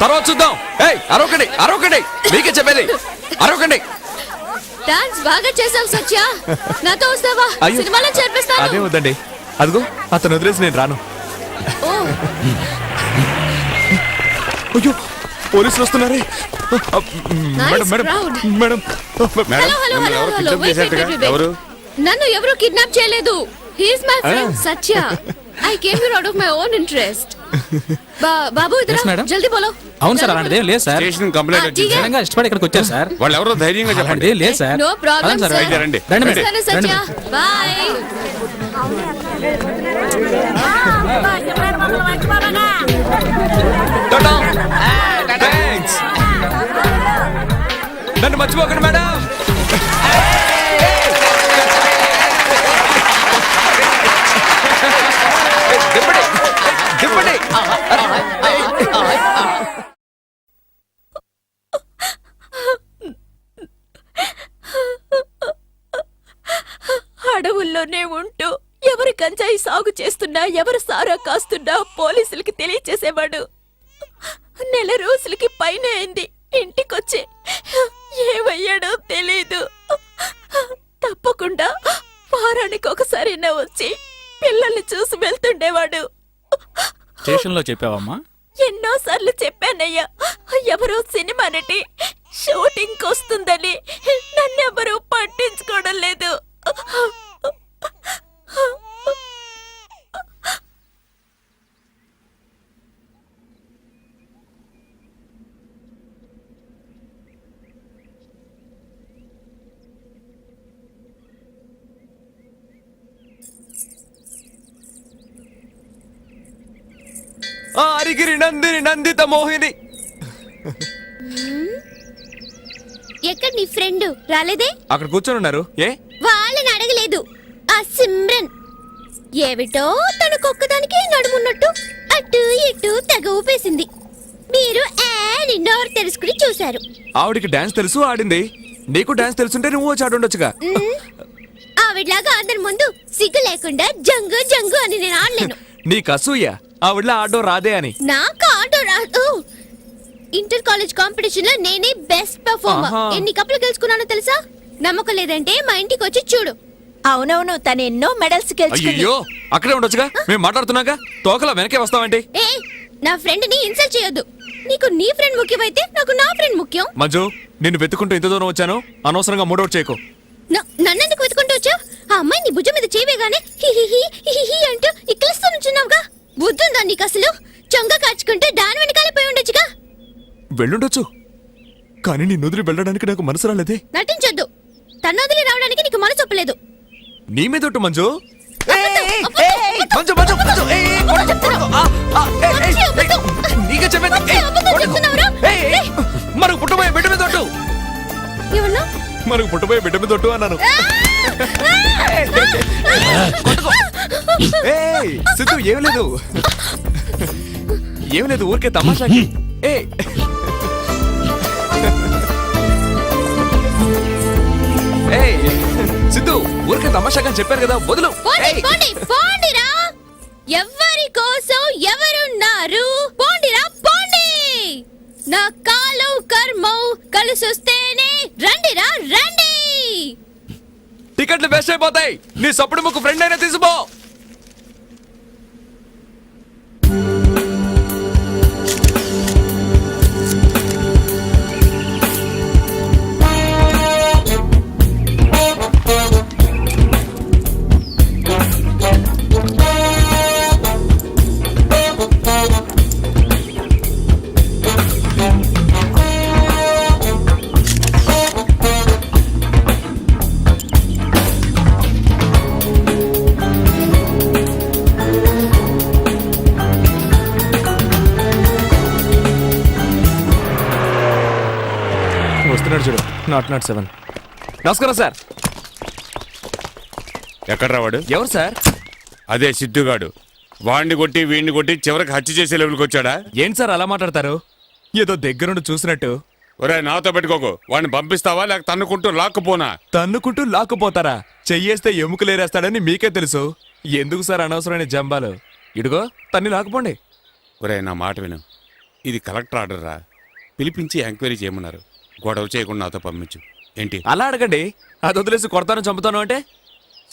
తర్వాత చూద్దాం. అరొకటి అరొకటి మీకే చెప్పేది, అరొకండి. డాన్స్ బాగా చేసావు సత్య. నాతో వస్తావా? సినిమాలో చేర్పిస్తాను. అదే వద్దండి, అదిగో అతను వదిలేసి నేను రాను. అయ్యో పోలీసులు వస్తున్నారే. మేడం మేడం మేడం ఎవరు? నన్ను ఎవరు కిడ్నాప్ చేయలేదు. He is my friend Satya. I came here out of my own interest. బాబు ఇదరా జల్దీ బోలో. అవును సార్, అలాంటిదే లేదు సార్. స్టేషన్ కంప్లైంట్ వచ్చింది. నిజంగా ఇష్టపడి ఇక్కడికి వచ్చారు సార్. వాళ్ళు ఎవరో ధైర్యంగా చెప్పండి. లేదు సార్. No problem sir. రండి రండి సత్య. బై. థాంక్స్. నన్ను మర్చిపోకండి మేడం. అడవుల్లోనే ఉంటూ ఎవరు గంజాయి సాగు చేస్తున్నా, ఎవరు సారా కాస్తున్నా పోలీసులకి తెలియచేసేవాడు. నెల రోజులకి పైన అయింది ఇంటికొచ్చి. ఏమయ్యాడో తెలీదు. తప్పకుండా వారానికి ఒకసారైనా వచ్చి పిల్లల్ని చూసి వెళ్తుండేవాడు. స్టేషన్ లో చెప్పావమ్మా? ఎన్నోసార్లు చెప్పానయ్యా. ఎవరో సినిమా నటి షూటింగ్ వస్తుందని నన్నెవరూ పట్టించుకోవడం లేదు. అరిగిరి నందిని నందిత మోహిని. ఎక్కడ నీ ఫ్రెండ్ రాలేదే? అక్కడ కూర్చొని ఉన్నారు. ఏ వాళ్ళని అడగలేదు. ఆ సిమ్రన్ ఏమిటో తనకొక్కదానికి నడుమున్నట్టు అటు ఇటు తెగ ఊపేసింది. మీరు నోరు తెలుసుకుని చూశారు. ఆవిడికి డాన్స్ తెలుసు, ఆడింది. నీకు డాన్స్ తెలుసుంటే నువ్వు వచ్చి ఆడుండొచ్చుగా. ఆవిడలాగా అందరి ముందు సిగ్గు లేకుండా జంగు జంగు అని నేను ఆడలేను. నీకు అసూయ ఆవిడలా ఆడో రాదే అని. నాకు ఆటో రాదు. ఇంటర్ కాలేజ్ కాంపిటీషన్ లో నేనే బెస్ట్ పర్ఫార్మర్. ఎన్ని కప్పులు గెలుచుకున్నానో తెలుసా? నమ్మకం లేదంటే మా ఇంటికి వచ్చి చూడు. అవునవును, తను ఎన్నో మెడల్స్ గెలుచుకుంది. అయ్యో అక్కడే ఉండొచ్చుగా, మేము మాట్లాడుతున్నాగా. తోకలా వెనకే వస్తావంటే? నా ఫ్రెండ్ ని ఇన్సల్ట్ చేయొద్దు. నీకు నీ ఫ్రెండ్ ముఖ్యమైతే నాకు నా ఫ్రెండ్ ముఖ్యం. మంజు, నిన్ను వెతుకుంటూ ఇంత దూరం వచ్చాను. అనవసరంగా మూడోట్ చేయకు. నన్నెందుకు వెతుకుంటూ వచ్చావు? ఆ అమ్మాయి నీ భుజం మీద చేయవేగానే హిహిహి అంటూ ఇక్కిలిస్తూ నుంచున్నావుగా. బుద్ధుందా నీకు అసలు? చొంగ కాచుకుంటే దాని వెనకాలే పోయి ఉండొచ్చుగా. వెళ్ళుండొచ్చు, కానీ నీ నుదిలి వెళ్ళడానికి నాకు మనసు రాలేదే. నటించొద్దు. తన వదిలి రావడానికి నీకు మనసు ఒప్పలేదు. నీ మీద ఒట్టు మంజు. మనకు పుట్టబోయే బిడ్డ మీద ఒట్టు. మనకు పుట్టబోయే బిడ్డ మీద ఒట్టు అన్నాను. సిద్ధు ఏం లేదు, ఏం లేదు, ఊరికే తమాషాకి. సిద్ధు ఊరికే తమాషాగా చెప్పారు కదా, వదులు. ఎవరి కోసం ఎవరున్నారు? పోండిరా పోండి. నా కాలం కర్మం కలిసొస్తేనే రండిరా రండి. టికెట్లు వేస్ట్ అయిపోతాయి. నీ సప్పుడు ముక్కు ఫ్రెండ్ అయినా తీసుకో. వస్తున్నాడు చూడు, 007. నమస్కారం సార్. ఎక్కడ రావాడు? ఎవరు సార్? అదే సిద్ధుగాడు. వాడిని కొట్టి వీడిని కొట్టి చివరికి హత్య చేసే లెవెల్కి వచ్చాడా? ఏంటి సార్ అలా మాట్లాడతారు? ఏదో దగ్గరుండి చూసినట్టు. ఒరే నాతో పెట్టుకోకు. వాడిని పంపిస్తావా లేక తన్నుకుంటూ లాక్కుపోనా? తన్నుకుంటూ లాక్కుపోతారా? చెయ్యేస్తే ఎముకలేరేస్తాడని మీకే తెలుసు. ఎందుకు సార్ అనవసరమైన జంబాలు? ఇడుగో తన్ని లాక్కుపోండి. ఒరే నా మాట విను. ఇది కలెక్టర్ ఆర్డర్ రా, పిలిపించి ఎంక్వైరీ చేయమన్నారు. గొడవ చేయకుండా నాతో పంపించు. ఏంటి? అలా అడగండి. అది వదిలేసి కొడతాను చంపుతాను అంటే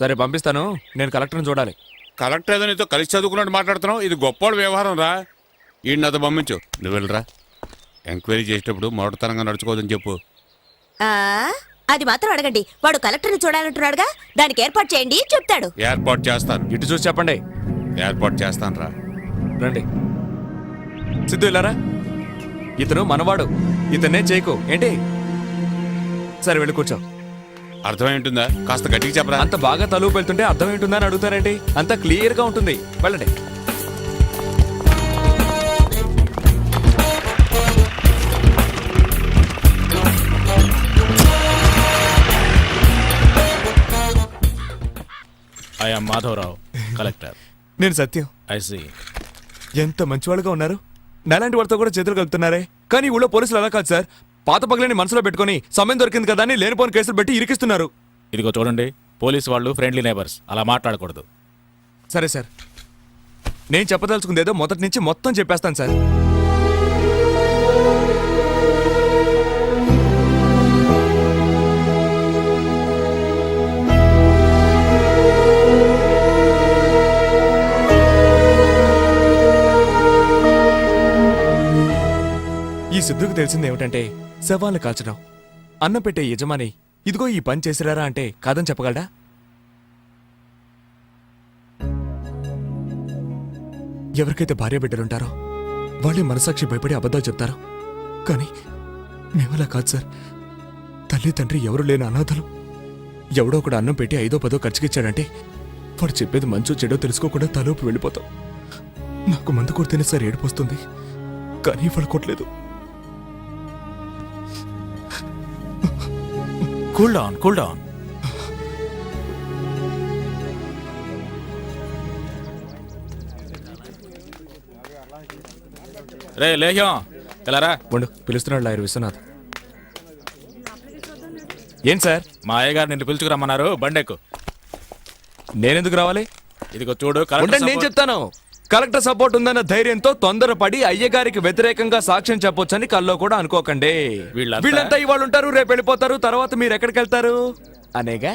సరే పంపిస్తాను. నేను కలెక్టర్ని చూడాలి. కలెక్టర్ ఏదో నీతో కలిసి చదువుకున్నట్టు మాట్లాడుతున్నావు. ఇది గొప్పవాడు వ్యవహారం రా. ఈ నాతో పంపించు. నువ్వు వెళ్ళరా. ఎంక్వైరీ చేసేటప్పుడు మొదటితనంగా నడుచుకోవద్దని చెప్పు. అది మాత్రం అడగండి. వాడు కలెక్టర్ని చూడాలంటున్నాడుగా, దానికి ఏర్పాటు చేయండి చెప్తాడు. ఏర్పాటు చేస్తాను. ఇటు చూసి చెప్పండి. ఏర్పాటు చేస్తాను రా. రండి. సిద్ధు ఇలారా. ఇతను మనవాడు, ఇతన్నే చేయకు. ఏంటి? సరే వెళ్ళి కూర్చో. అర్థమై ఉంటుందా? కాస్త గట్టిగా చెప్పరా. అంత బాగా తలుపు వెళ్తుంటే అర్థం ఏంటుందా అని అడుగుతారేంటి? అంత క్లియర్ గా ఉంటుంది. వెళ్ళండి. I'm Madhavarao, collector. నేను సత్యం. I see. ఎంత మంచివాళ్ళుగా ఉన్నారు. నాలాంటి వాడితో కూడా చేతులు కలుపుతున్నారే. కానీ ఊళ్ళో పోలీసులు అలా కాదు సార్. పాత పగలని మనసులో పెట్టుకుని సమయం దొరికింది కదా అని లేనిపోని కేసులు పెట్టి ఇరికిస్తున్నారు. ఇదిగో చూడండి, పోలీసు వాళ్ళు ఫ్రెండ్లీ నైబర్స్, అలా మాట్లాడకూడదు. సరే సార్, నేను చెప్పదలుచుకుంది ఏదో మొదటి నుంచి మొత్తం చెప్పేస్తాను సార్. ఈ సిద్ధుకు తెలిసింది ఏమిటంటే శవాలను కాల్చడం. అన్నం పెట్టే యజమాని ఇదిగో ఈ పని చేసిరారా అంటే కాదని చెప్పగలడా? ఎవరికైతే భార్య బిడ్డలుంటారో వాళ్ళే మనసాక్షి భయపడి అబద్ధాలు చెప్తారు. కానీ మేమలా కాదు సార్. తల్లి తండ్రి ఎవరు లేని అనాథలు. ఎవడో ఒకడు అన్నం పెట్టి 5ో 10ో ఖర్చుకిచ్చాడంటే వాడు చెప్పేది మంచో చెడో తెలుసుకోకుండా తలోపు వెళ్ళిపోతాం. నాకు మందు కొడితేనే సార్ ఏడుపొస్తుంది, కానీ వాళ్ళు కొట్టలేదు. Cool down, cool down. రే లేహ్యం, తెలరా. ఉండు, పిలుస్తున్నాడు లాయర్ విశ్వనాథ్. ఏం సార్? మా అయ్యగారు నిన్ను పిలుచుకురమ్మన్నారు, బండెక్కు. నేనెందుకు రావాలి? ఇదిగో చూడు, ఉండండి, నేను చెప్తాను. కలెక్టర్ సపోర్ట్ ఉందన్న ధైర్యంతో తొందరపడి అయ్యగారికి వ్యతిరేకంగా సాక్ష్యం చెప్పొచ్చని కల్లో కూడా అనుకోకండి. వీళ్ళంతా ఇవాళ ఉంటారు, రేపు వెళ్ళిపోతారు. తర్వాత మీరు ఎక్కడికి వెళ్తారు అనేగా.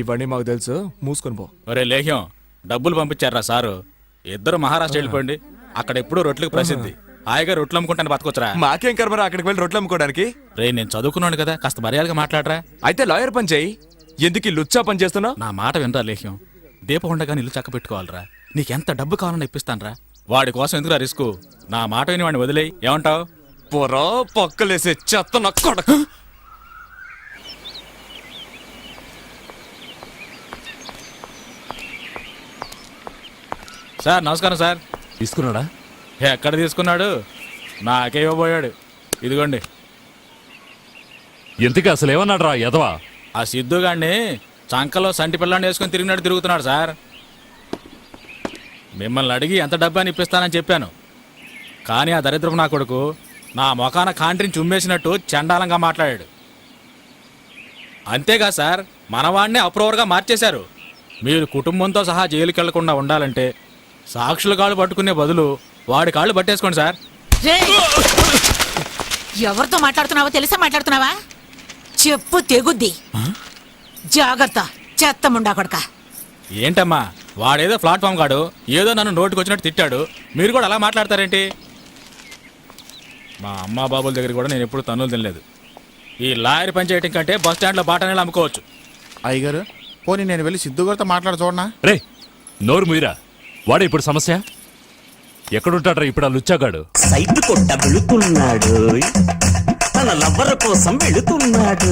ఇవన్నీ మాకు తెలుసు, మూసుకొని పో. ఒరే లేహ్యం, డబ్బులు పంపించారా సారు? ఇద్దరు మహారాష్ట్ర వెళ్ళిపోండి. అక్కడ ఎప్పుడు రొట్లకు ప్రసిద్ధి. హాయిగా రొట్లు అమ్ముకుంటాను బతకొచ్చరా. మాకేం కర్మరా అక్కడికి వెళ్ళి రొట్లు అమ్ముకోవడానికి? రే, నేను చదువుకున్నాను కదా, కాస్త మర్యాదగా మాట్లాడరా. అయితే లాయర్ పని చేయి. ఎందుకు ఈ లుచ్చా పని చేస్తున్నావు? నా మాట వినరా లేహ్యం. దీపం ఉండగా ఇల్లు చక్క పెట్టుకోవాలరా. నీకెంత డబ్బు కావాలని ఇప్పిస్తానరా. వాడి కోసం ఎందుకురా రిస్క్? నా మాట విని వాడిని వదిలేయి. ఏమంటావు? పొరా పక్కలేసే చెత్త నా కొడుకు. సార్ నమస్కారం సార్. తీసుకున్నాడా? ఎక్కడ తీసుకున్నాడు? నాకే ఇవ్వబోయాడు. ఇదిగోండి. ఎందుకు అసలు ఏమన్నాడు రా యదవా? ఆ సిద్ధుగాడిని చంకలో సంటి పిల్లాన్ని వేసుకొని తిరిగినట్టు తిరుగుతున్నాడు సార్. మిమ్మల్ని అడిగి ఎంత డబ్బాని ఇప్పిస్తానని చెప్పాను. కానీ ఆ దరిద్రపు నా కొడుకు నా మొఖాన కాంట్రిని చుమ్మేసినట్టు చండాలంగా మాట్లాడాడు. అంతేగా సార్, మనవాడినే అప్రూవర్గా మార్చేశారు. మీరు కుటుంబంతో సహా జైలుకి వెళ్లకుండా ఉండాలంటే సాక్షుల కాళ్ళు పట్టుకునే బదులు వాడి కాళ్ళు పట్టేసుకోండి సార్. ఎవరితో మాట్లాడుతున్నావో తెలుసా? మాట్లాడుతున్నావా? చెప్పు తెగుద్ది. జాగ్రత్త, చెత్త ముండా కొడక. ఏంటమ్మా, వాడేదో ప్లాట్ఫామ్ కాడు, ఏదో నన్ను నోటికి వచ్చినట్టు తిట్టాడు. మీరు కూడా అలా మాట్లాడతారేంటి? మా అమ్మా బాబుల దగ్గర కూడా నేను ఎప్పుడు తన్నులు తినలేదు. ఈ లాయర్ పని చేయటం కంటే బస్ స్టాండ్లో బాటనేలా అమ్ముకోవచ్చు. అయ్యగారు, పోనీ నేను వెళ్ళి సిద్ధు గారితో మాట్లాడ చూడనా? రే నోరు మీరా. వాడే ఇప్పుడు సమస్య. ఎక్కడుంటాడ్రా ఇప్పుడు ఆ లుచ్చాగాడు? సైట్ కొట్ట వెళుతున్నాడు, తన లవ్వర్ కోసం వెళుతున్నాడు.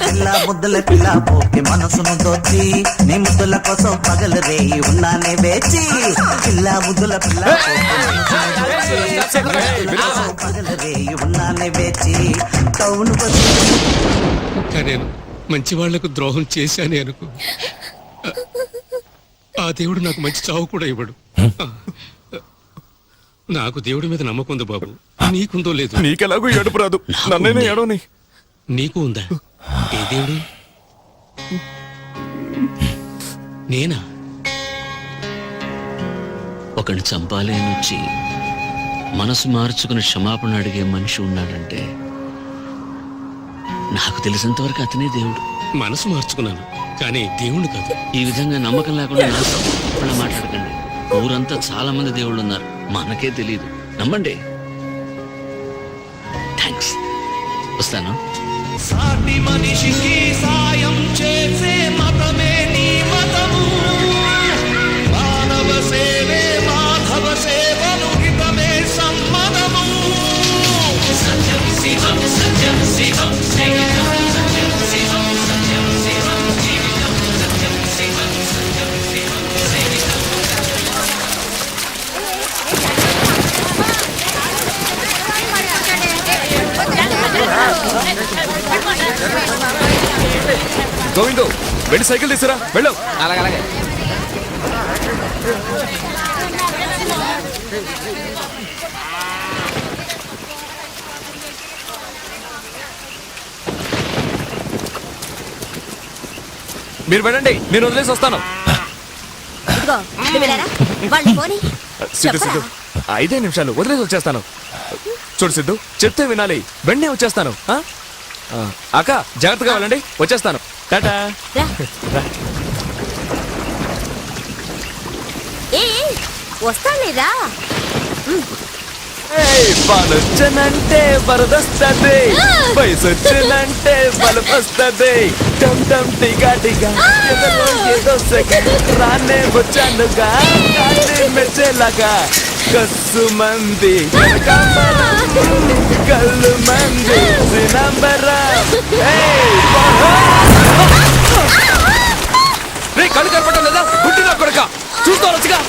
పిల్ల ముద్దుల పిల్ల పోకి మనసును దోచి, నీ ముద్దుల కోసం పగలు రేయి ఉన్నానే వేచి. పిల్ల ముద్దుల పిల్ల పగలు రేయి ఉన్నానే వేచి. టౌన్ నేను మంచి వాళ్లకు ద్రోహం చేశానే అనుకో, ఆ దేవుడు నాకు మంచి చావు కూడా ఇవ్వడు. నాకు దేవుడి మీద నమ్మకం ఉంది బాబు, నీకుందో లేదు. నీకెలాగో ఏడుపు రాదు, నన్నైనా ఏడవని. నీకు ఉందా? ఏ దేవుడు? నేనా? ఒకడిని చంపాలి అని వచ్చి మనసు మార్చుకుని క్షమాపణ అడిగే మనిషి ఉన్నాడంటే నాకు తెలిసినంతవరకు అతనే దేవుడు. మనసు మార్చుకున్నాను, కానీ దేవుణ్ణి కాదు. ఈ విధంగా నమ్మకం లేకుండా నాతో ఇలా మాట్లాడకండి. ఊరంతా చాలా మంది దేవుళ్ళు ఉన్నారు, మనకే తెలియదు. నమ్మండి. థ్యాంక్స్, వస్తాను. సాటి మనిషికి సాయం చేసే మతమే నీ మతము. మానవ సేవే మాధవ సేవను హితమే సమ్మతము. సత్యం శివం సత్యం శివం జీవితం సత్యం శివం సత్యం శివం జీవితం సత్యం శివం సత్యం శివం జీవితం. గోవిందు, వెళ్ళి సైకిల్ తీసుకురా, వెళ్ళు. అలాగే. మీరు వెళ్ళండి, నేను వదిలేసి వస్తాను. ఇదిగో నువ్వు వెళ్ళారా? వాళ్ళు పోనీ సిద్ధు సిద్ధు, 5 నిమిషాలు వదిలేసి వచ్చేస్తాను. చూడు సిద్ధు, చెప్తే వినాలి, వెంటనే వచ్చేస్తాను. అక్క జాగ్రత్తగా వెళ్ళండి, వచ్చేస్తాను. టాటా. వస్తాలేరా? పనొచ్చనంటే వరదొస్తుంది, వయసు వచ్చినంటే బలం వస్తుంది. టమ్ టమ్ టిగా టిగా ఏదో సెకండ్ రానే వచ్చానుగా, మెచ్చేలాగా కస్సు మంది కళ్ళు మంది కళ్ళు కనపడటం లేదా? పుట్టిన కొడుక చూస్తూ వచ్చుగా.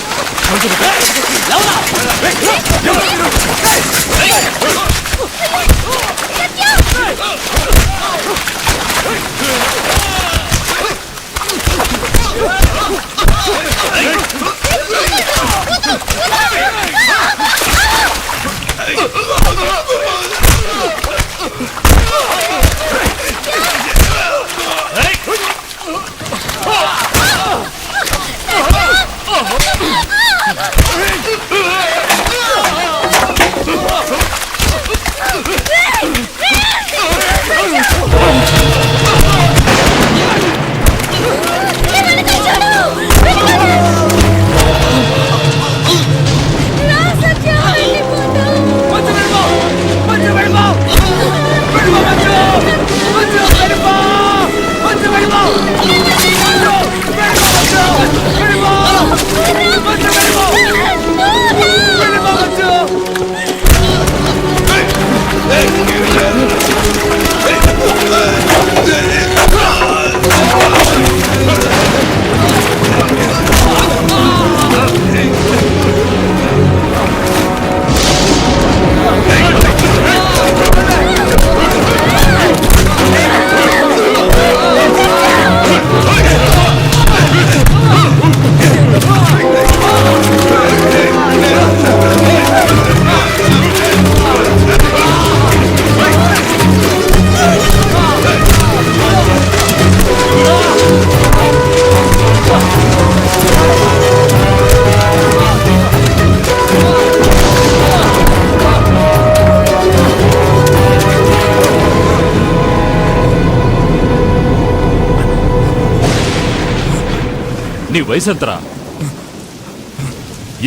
నీ వయసు ఎంతరా?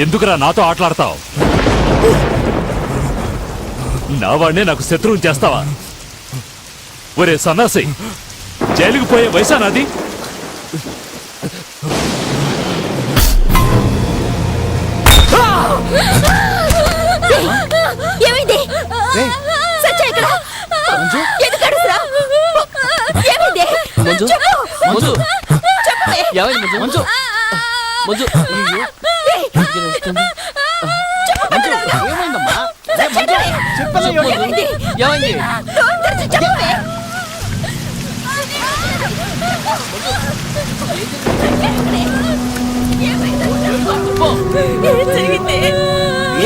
ఎందుకురా నాతో ఆటలాడతావు? నా వాడినే నాకు శత్రువుని చేస్తావా? ఒరే సన్నాసి, జైలుకు పోయే వయసా నాది? ఏమైంది? సత్య ఎక్కడ? ఎందుకు అడుగురా? ఏమైంది? చెప్పు. చెప్పవే. మంజు మంజు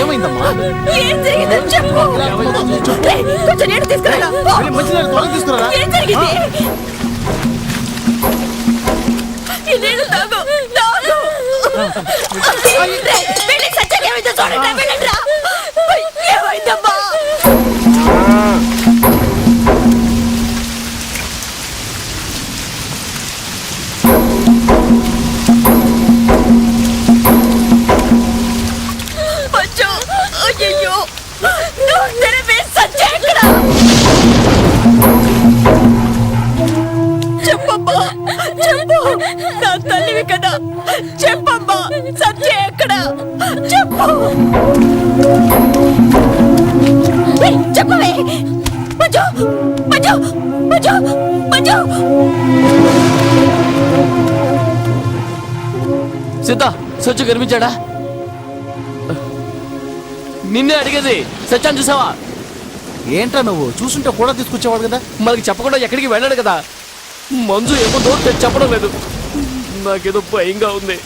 ఏమైందమ్మా? ఏం జరిగిందో చెప్పు. కొంచెం నీళ్ళు తీసుకురా. మంచినీళ్ళు త్వరగా తీసుకురా. ఏం జరిగింది? ఈ నీళ్ళు తాగు. వెళ్ళి సత్యాకి ఏమైందో చూడండి, వెళ్ళండిరా. ఏమైందమ్మా? బచ్చో, అయ్యయ్యో, నువ్వు తెరవే, సత్య ఎక్కడ? చెప్పమ్మా, చెప్పు, నా తల్లివి కదా, చెప్పమ్మా, సత్య ఎక్కడ? చెప్పు, ఏయ్, చెప్పవే. బచ్చో, బచ్చో, బచ్చో, బచ్చో. సీత, సత్య కనిపించాడా? నిన్నే అడిగేది, సత్యాన్ని చూసావా? ఏంట్రా నువ్వు చూసుంటే కూడా తీసుకొచ్చేవాడు కదా. మనకి చెప్పకుండా ఎక్కడికి వెళ్ళాడు కదా. మంజు ఏమో నోరు తెచ్చి చెప్పడం లేదు. నాకేదో భయంగా ఉంది.